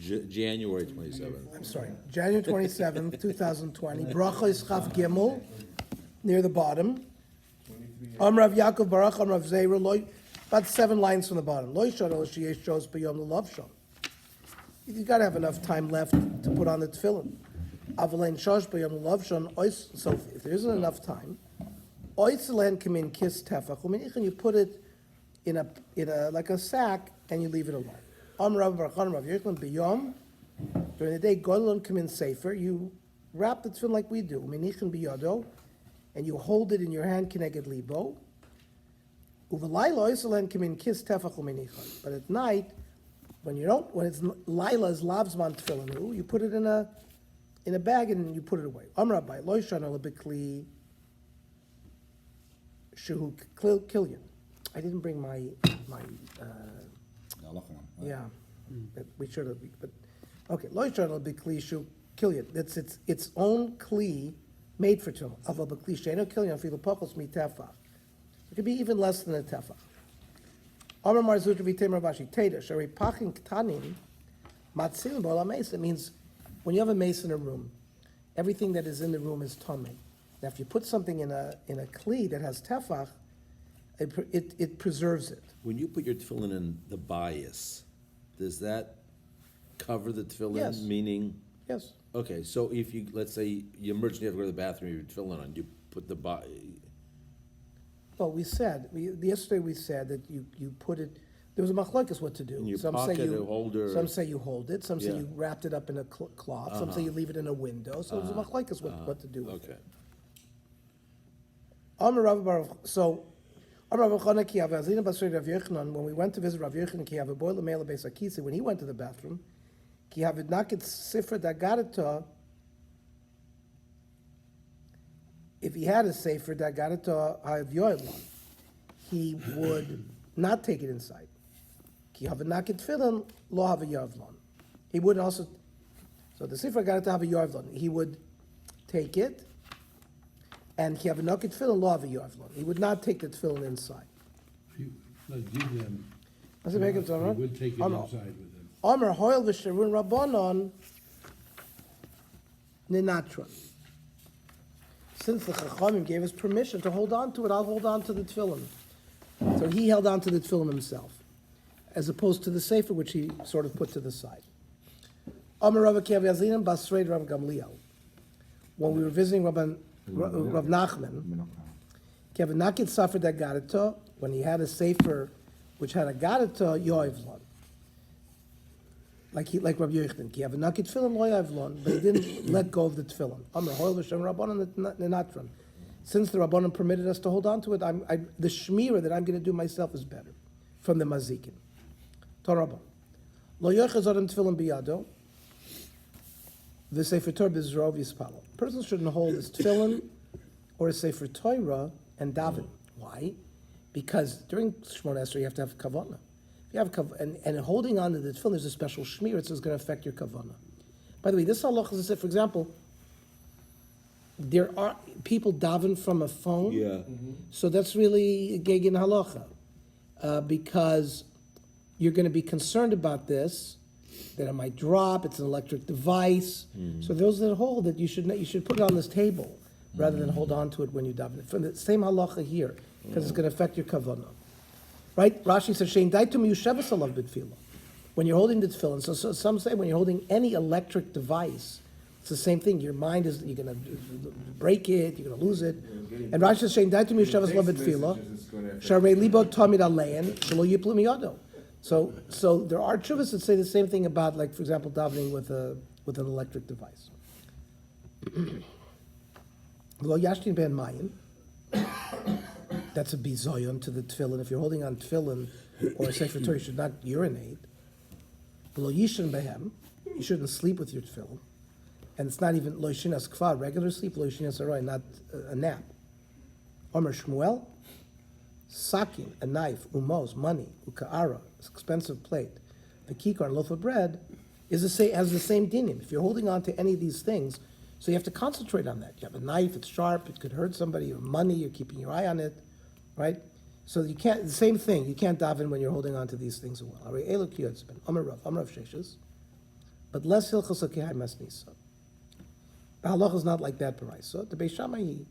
January 27th. I'm sorry, January 27th, 2020. Bracha is Chaf Gimel, near the bottom. Rav Yaakov Baruch Rav Zera Loy, about 7 lines from the bottom. Loy Shadol Sheyesh Shos B'Yom L'Lav Shom. You got to have enough time left to put on the tefillin. Avalein Shosh B'Yom L'Lav Shom. So if there isn't enough time, Oiselen come in kiss tefach. You put it in a like a sack and you leave it alone. Rav Baruch Rav Yechon B'Yom. During the day, Godlon come in safer. You wrap the tefillin like we do. Menichin B'Yado. And you hold it in your hand, kineged libo. Uvalayla oiselen come in kiss tefach u'menichon. But at night, when it's Lila's lavzman tefillin, you put it in a bag and you put it away. Rabbi lo yishana lebekli shehu kilyan. I didn't bring my yeah. We should have. But okay, lo yishana lebekli shehu kilyan. That's its own kli. Made for tefillin. Aval b'kli she'eno kilyan afilu pachos mitefach. It could be even less than a tefach. Amar Marzuch v'Tei Ravashi Teda Sharei Pachin Ktanim Matzilin B'Olam Mason. It means when you have a mace in a room, everything that is in the room is tamei. Now, if you put something in a kli that has tefach, it preserves it. When you put your tefillin in the bias, does that cover the tefillin? Yes. Meaning? Yes. Okay, so if you, let's say, you emerge and you have to go to the bathroom, you have your tefillin on, you put the Well, yesterday we said that you put it. There was a machlokes what to do. in your Some pocket, say a holder. Some say you hold it. Some say Yeah. you wrapped it up in a cloth. Some say you leave it in a window. So there's a machlokes what to do with Okay. it. Amar Rav Baruch. So Amar Rav Chana ki Avazina Basrei Rav Yochanan. When we went to visit Rav Yochanan, ki have a boiler mele beis akisi. When he went to the bathroom, ki have it naked sifra dagarata. If he had a sefer dagarata hav yoelon, he would not take it inside. Ki have a naked tefillin lo have a yavlon. He would also. So the sefer dagarata have a yavlon. He would take it. And he have a naked tefillin lo have a yavlon. He would not take the tefillin inside. He would give them. He would take it inside with him. Omer hoil v'sherun rabbanon ninatron. Since the Chachamim gave us permission to hold on to it, I'll hold on to the tefillin. So he held on to the tefillin himself, as opposed to the sefer, which he sort of put to the side. Omer Rav Akiva Yazinim Basrei Rav Gamliel. When we were visiting Rav Nachman, Kevin Nakit suffered that Gadata, when he had a sefer which had a Gadata Yoivlon. Like Rabbi Yochanan, he have a naked tefillin lo yavlon, but he didn't let go of the tefillin. Amar hoil v'shem rabbanon nenatron. Since the rabbanon permitted us to hold on to it, the shmira that I'm going to do myself is better from the mazikin. Torabon lo yochaz adam tefillin biyado v'sefer Torah b'zrov yispalo. A person shouldn't hold his tefillin or a sefer Torah and daven. Why? Because during Shemona Esrei you have to have kavanah. You have and holding on to the tefillin, there's a special shmir. It's going to affect your kavanah. By the way, this halacha is that, for example, there are people daven from a phone. Yeah. Mm-hmm. So that's really a geg in halacha, because you're going to be concerned about this, that it might drop. It's an electric device. So those that hold it, you should put it on this table rather than hold on to it when you daven. From the same halacha here, because it's going to affect your kavanah. Right? Rashi says, "Shein daitum yushavas alav b'tefillah." When you're holding the tefillin, so some say when you're holding any electric device, it's the same thing. Your mind is, you're going to break it, you're going to lose it. And Rashi says, "Shein daitum yushavas alav b'tefillah." Sharei libo tamid alein shelo yiplu miyado. So there are tshuvas that say the same thing about, like, for example, davening with an electric device. Lo yashtin ben mayin. That's a bizoyon to the tefillin. If you're holding on tefillin or a sefer Torah, you should not urinate. Lo yishin behem. You shouldn't sleep with your tefillin. And it's not even lo yishinas kvar, regular sleep, lo yishinas aroy, not a nap. Omer Shmuel, sakin, a knife, umos, money, uka'ara, expensive plate, the kikar, loaf of bread, has the same dinim. If you're holding on to any of these things, so you have to concentrate on that. You have a knife, it's sharp, it could hurt somebody, or money, you're keeping your eye on it, right? So you can't, the same thing, you can't daven when you're holding on to these things as well. Amar Rav Sheshes, but less hilchos akihai masnisa. The halacha is not like that b'raisa. The Beis Shammai,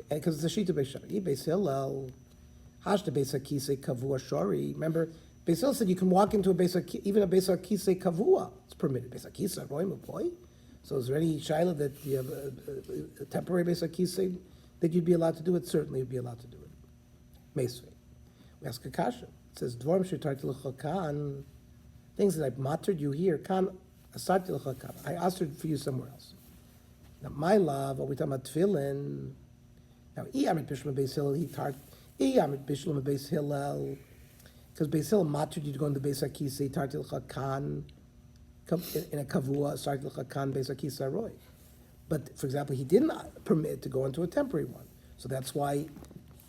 because it's a sheet of Beis Shammai. Beis Hillel, hash the Beis Hakisei kavua shari. Remember, Beis Hillel said you can walk into even a Beis Hakisei kavua. It's permitted. Beis Hakisei roim boy. So is there any shaila that you have a temporary Beis Hakisei that you'd be allowed to do it? Certainly, you'd be allowed to do it. Meisvei. We ask a kasha. It says dvarim shetarti l'cha kan. Things that I've mattered you here. Kan asarti l'cha kan. I asked for you somewhere else. Now, my love, are we talking about tefillin? Now, Amit Bishlam Beis Hillel, Amit Bishlam Beis Hillel, because Beis Hillel mattered you to go in the Beis Hakisei, Tartil Chakan, in a Kavua, Tartil Chakan, Beis Hakisei Roy. But, for example, he didn't permit to go into a temporary one. So that's why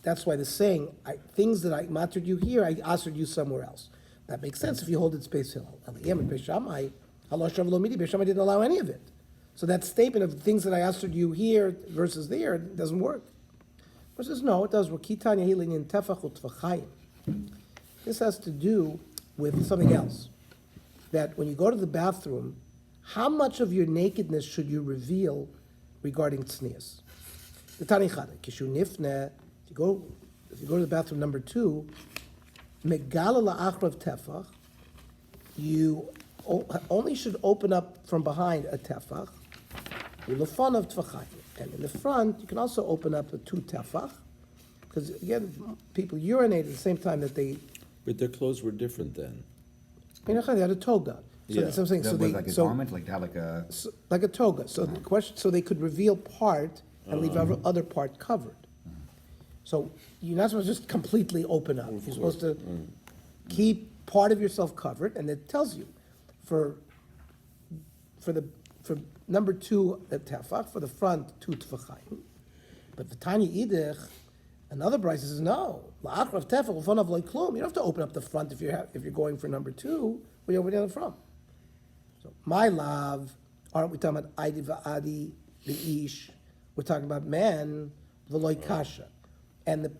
the saying, things that I mattered you here, I answered you somewhere else. That makes sense if you hold it's Beis Hillel. Amit Beis Shammai, Halash Shavlo Beis Shammai didn't allow any of it. So that statement of things that I asked you here versus there doesn't work. He says, no, it does work. This has to do with something else. That when you go to the bathroom, how much of your nakedness should you reveal regarding tznius? The Tani Chada, Kishu Nifne, if you go to the bathroom number 2, Megala la'achrav tefach, you only should open up from behind a tefach, of tefachayim. And in the front, you can also open up a 2 tefach, because again, people urinate at the same time that they. But their clothes were different then. They had a toga. So Yeah. that's what I'm saying. That So was they like a garment, like to have like a. like a toga. So the question, so they could reveal part and leave other part covered. So you're not supposed to just completely open up. You're supposed to keep part of yourself covered, and it tells you for number 2 a tefach, for the front 2 tefachayim. But the tiny idich, another Bryce says no. La'achrav tefach u'fanav loy klum. You don't have to open up the front if you're going for number 2. But you open it in the front. So my love, aren't we talking about adi va'adi the ish? We're talking about man v'loy kasha, and the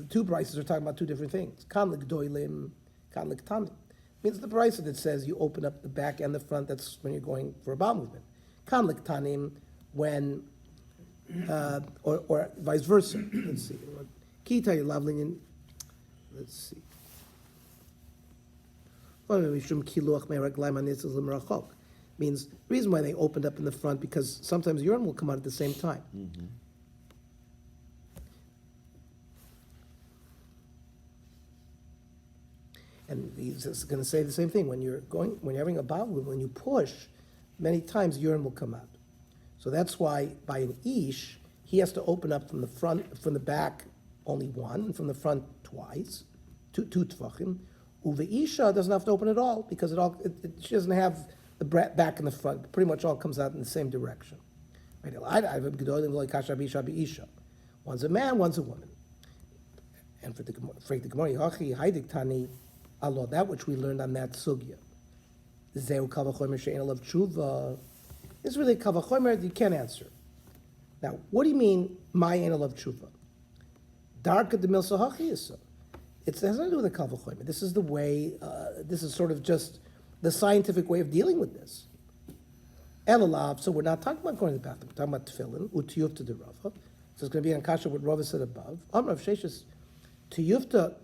2 Bryces are talking about 2 different things. Kan l'gdoilim, kan l'ktanim. Means the Bryce that says you open up the back and the front. That's when you're going for a bowel movement. Kan l'ktanim, when or vice versa. Let's see. Kita Ylavlin. Let's see. Means the reason why they opened up in the front because sometimes urine will come out at the same time. Mm-hmm. And he's just going to say the same thing when you're having a bowel movement, when you push, many times urine will come out. So that's why by an ish, he has to open up from the front, from the back only 1, and from the front twice, 2 tefachim. Uve isha doesn't have to open at all because she doesn't have the back and the front. It pretty much all comes out in the same direction. Right? One's a man, one's a woman. And for the Gemara, Allah, that which we learned on that sugya, Zeu kavachomer she'en of tshuva, is really a kavachomer that you can't answer. Now, what do you mean, my anal of tshuva? Darka de milsa hachiyasa. It has nothing to do with a kavachomer. This is the way. This is sort of just the scientific way of dealing with this. Elalav. So we're not talking about going to the bathroom. We're talking about tefillin utiyuf to the rava. So it's going to be on kasha what Rava said above. Amrav sheshes tiyufta.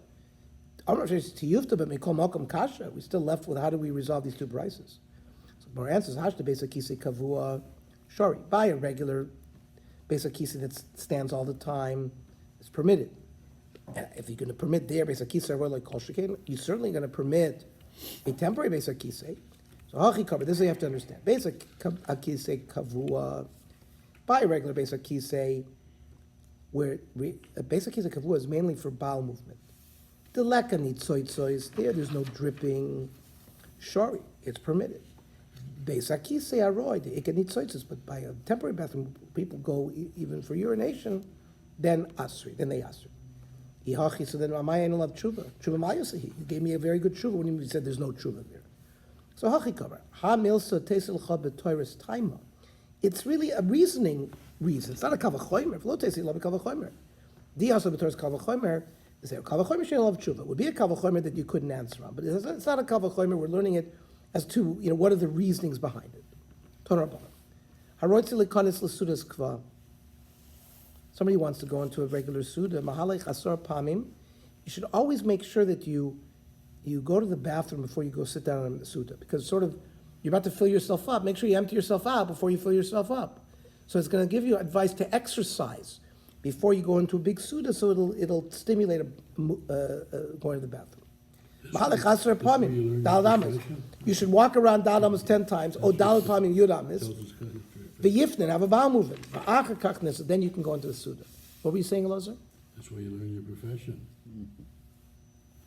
Amrav sheshes tiyufta, but mikol malkom kasha. We're still left with how do we resolve these 2 brises? So our answer is hashta besa kisi kavua shari. Buy a regular besa kisi that stands all the time. It's permitted. And if you're going to permit there besa kisi like kol shekain, you're certainly going to permit a temporary besa kisi. So hachi cover. This is what you have to understand. Besa kisi kavua. Buy a regular besa kisi. Where a basic case of kavua is mainly for bowel movement. The leka nitzoitzois, there's no dripping. Shori, it's permitted. Basic case aroy, the ika nitzoitzos, but by a temporary bathroom, people go even for urination, then asri, then they asri. Ihachi, so then amaya no love tshuva. Tshuva mayosahi. You gave me a very good tshuva when you said there's no tshuva there. So hachi cover. Ha milsa tesil cha b'toiris taima. It's really a reasoning reason. It's not a kavachomer. If lo tesi love a kavachomer. Diasa b'toiris kavachomer. Is there a kavachomer she'll love tshuva? It would be a kavachomer that you couldn't answer on, but it's not a kavachomer. We're learning it as to, what are the reasonings behind it. Torah Rabbanan. Haroitzi lekanis l'sudas kva. Somebody wants to go into a regular suda. Mahalei chasor pamim. You should always make sure that you go to the bathroom before you go sit down in the suda, because you're about to fill yourself up. Make sure you empty yourself out before you fill yourself up. So it's going to give you advice to exercise before you go into a big suda, so it'll stimulate going to the bathroom. That's where you learn your profession? You should walk around Dal Amas 10 times, or Dal Pamim Yud Amas, Tells us kind of- the Yifnin, have a bowel movement. Then you can go into the suda. What were you saying, Elazar? That's where you learn your profession.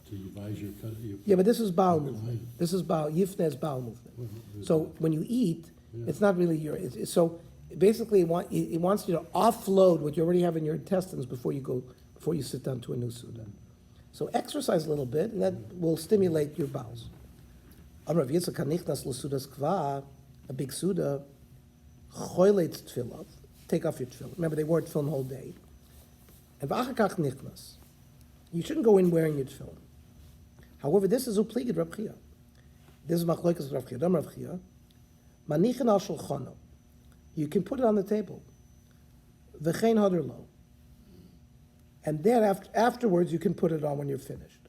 To revise your cut. Yeah, but this is bowel movement. This is Yifne is bowel movement. So when you eat, it's not really so basically it wants you to offload what you already have in your intestines before you sit down to a new suda. So exercise a little bit, and that will stimulate your bowels. Amrav Yitzchak hanichnas l'sudas kva, a big suda, choylet tefillah, take off your tefillah. Remember, they wore tefillah the whole day. And v'achakach nichnas, you shouldn't go in wearing your tefillah. However, this is upligid Rav Chia. This is machlokas Rav Chia. Rav Chia, manichin al shulchano. You can put it on the table. V'chein hadar lo. And then afterwards, you can put it on when you're finished.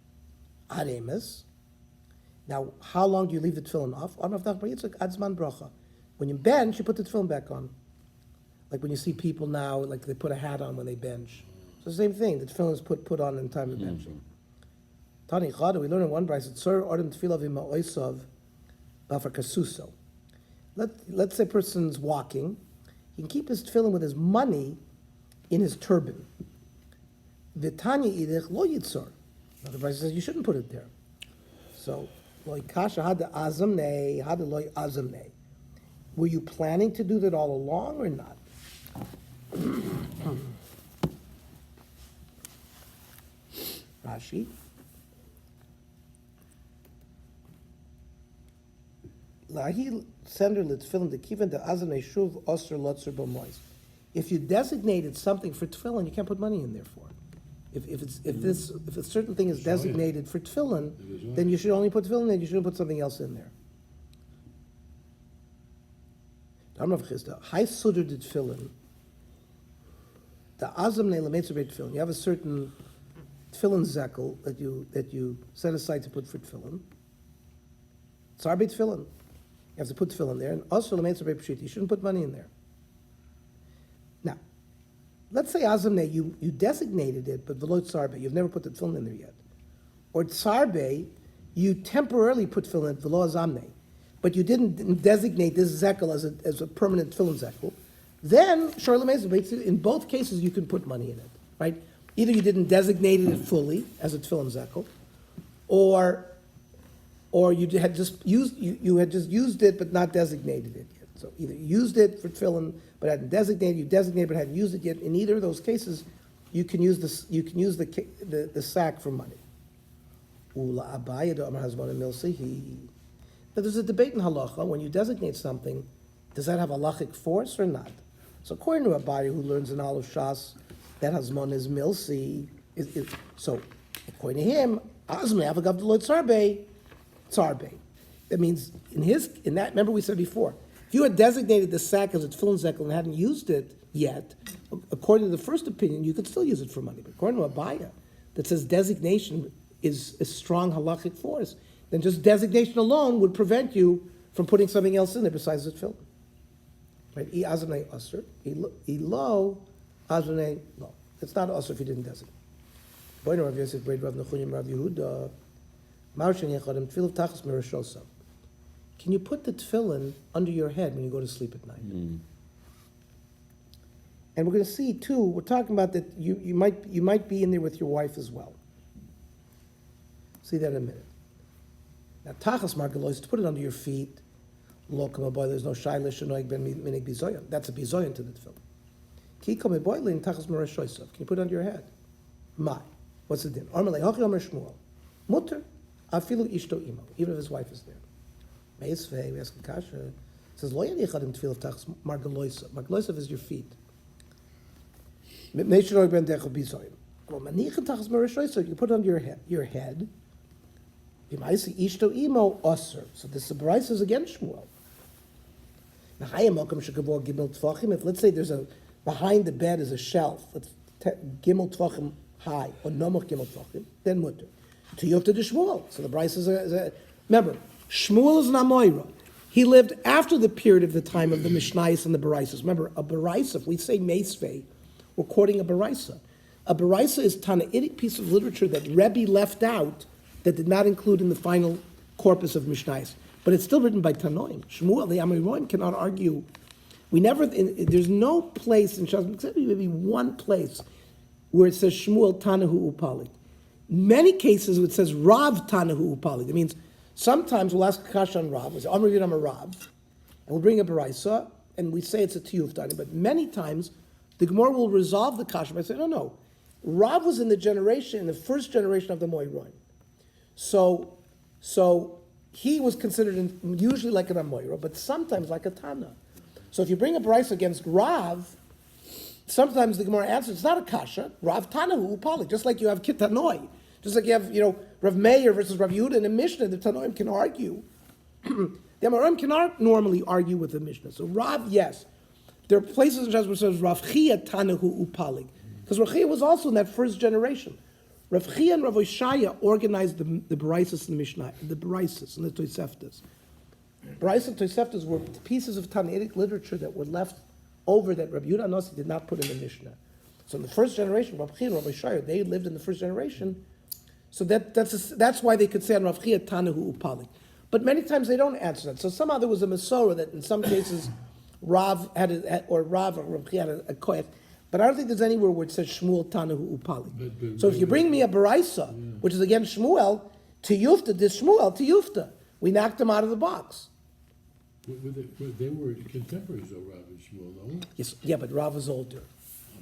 Aremes. Now, how long do you leave the tefillin off? When you bench, you put the tefillin back on. Like when you see people now, like they put a hat on when they bench. So the same thing, the tefillin is put on in time of benching. Tani Chada, we learn in one brayso, Tzor Ordem Tefillah V'ma Oisav Bafar Kasuso. Let's say a person's walking, he can keep his tefillin with his money in his turban. V'tanya idich lo yitzor. Another brayso says you shouldn't put it there. So, lo kasha hada azamnei, hada lo azamnei. Were you planning to do that all along or not? Rashi. Lahi sender l'tefillin the kivan the azamnei shuv osir lotzer b'mois. If you designated something for tefillin, you can't put money in there for it. If a certain thing is designated for tefillin, then you should only put tefillin in, you shouldn't put something else in there. High sudder did tefillin. The azam ne lametzer tefillin. You have a certain tefillin zekel that you set aside to put for tefillin. Tsar beit tefillin. You have to put tefillin there, and also lametzer pshit. You shouldn't put money in there. Now, let's say azamne, you designated it, but v'lo tzarbe, you've never put the tefillin in there yet. Or tzarbe, you temporarily put tefillin in v'lo azamne, but you didn't designate this zekel as a permanent tefillin zekel. Then, in both cases, you can put money in it, right? Either you didn't designate it fully as a tefillin zekel, or you had just used it but not designated it yet. So either you used it for tefillin but hadn't designated, you designated but hadn't used it yet. In either of those cases, you can use this. You can use the sack for money. Now there's a debate in halacha when you designate something, does that have halachic force or not? So according to Abaye, who learns in Aleph Shas, that hazmon is milsi. So according to him, azmei avagav deloy tzarbe. That means in that. Remember we said before, if you had designated the sack as a tefillin zekel and hadn't used it yet, according to the first opinion, you could still use it for money. But according to Abaye, that says designation is a strong halachic force, then just designation alone would prevent you from putting something else in there besides the tefillin. Right? I azanei aser, I lo azanei lo. It's not aser if you didn't designate. Boy, Rav Yosef, Rav Nechunyim, Rav Yehuda. Can you put the tefillin under your head when you go to sleep at night? And we're going to see too. We're talking about that you might be in there with your wife as well. See that in a minute. Now tachas margalois, to put it under your feet. There's no shailish shenoig ben minig bizoyan. That's a bizoyan to the tefillin. Ki kame boilin tachas marashoisav. Can you put it under your head? My, what's the din? Armalei hachi omer Shmuel. Mutter. Afilu ishto imo, even if his wife is there. Meisvei, we ask a kasha. It says, lo yadichadim tefillah tachas margaloisav. Margaloisav is your feet. Meishroy ben decho bizoyim. Well, manichin tachas marashoisav, you put it under your head. V'maisi ishto imo osir. So this Bryce is against Shmuel. If let's say there's behind the bed is a shelf, it's gimel tvachim high, or nomach gimel tvachim, then mutter. To Yufta de Shmuel. So the Bryce is remember, Shmuel is an Amoira. He lived after the period of the time of the Mishnayos and the Baraisas. Remember, a Baraisa, if we say Meisvei, we're quoting a Baraisa. A Baraisa is a Tanaitic piece of literature that Rebbe left out that did not include in the final corpus of Mishnayos. But it's still written by Tanoim. Shmuel, the Amoraim, cannot argue. There's no place in Shas, except maybe one place where it says Shmuel Tanahu Upali. Many cases it says Rav Tanahu Upali. That means sometimes we'll ask Kasha on Rav, we'll say Amar Yidam Rav, and we'll bring a Baraisa, and we say it's a Tiyuf Tani. But many times the Gemara will resolve the Kasha by saying, no. Rav was in the first generation of the Moiroin. So he was considered usually like an Amoira, but sometimes like a Tana. So if you bring a Baraisa against Rav, sometimes the Gemara answers, it's not a Kasha, Rav Tanahu Upali, just like you have Kitanoi. Just like you have, Rav Meir versus Rav Yehuda in a Mishnah, the Tanoim can argue. The Amoraim cannot normally argue with the Mishnah. So Rav, yes. There are places in Shas where it says Rav Chia Tanahu Upali. Because Rav Chia was also in that first generation. Rav Chia and Rav Oshaya organized the Baraisas and the Mishnah, the Baraisas and the Toseftas. Baraisas and Toseftas were pieces of Tanaitic literature that were left over that Rav Yehuda Anossi did not put in the Mishnah. So in the first generation, Rav Chia and Rav Oshaya, they lived in the first generation. So that's why they could say on Rav Chia Tanahu Upali. But many times they don't answer that. So somehow there was a Masorah that in some cases Rav or Rav Chia had a koyach. But I don't think there's anywhere where it says Shmuel Tanahu Upali. So if you bring me a Baraisa, which is against Shmuel, to Yufta, this Shmuel, to Yufta. We knocked him out of the box. They were contemporaries of Rav and Shmuel, no? Yes, yeah, but Rav was older.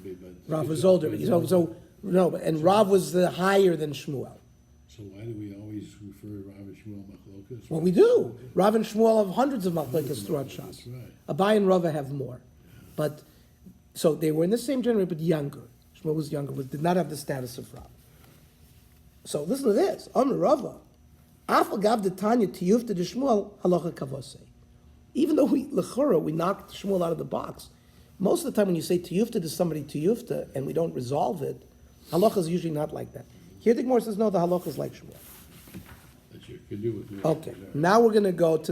But Rav was older. And Rav was higher than Shmuel. So why do we always refer Rav and Shmuel Machlokas? Well, we do. Rav and Shmuel have hundreds of Machlokas throughout Shas. That's right. Abai and Rava have more. But, so they were in the same generation, but younger. Shmuel was younger, but did not have the status of Rav. So listen to this. Amr Rava. Afal gav de Tanya tiyufta de Shmuel halacha kavose. Even though we knocked Shmuel out of the box, most of the time when you say tiyufta to somebody tiyufta and we don't resolve it, halacha is usually not like that. Here the Gemara says, no, the halacha is like Shmuel. That you can do with Okay, now we're going to go to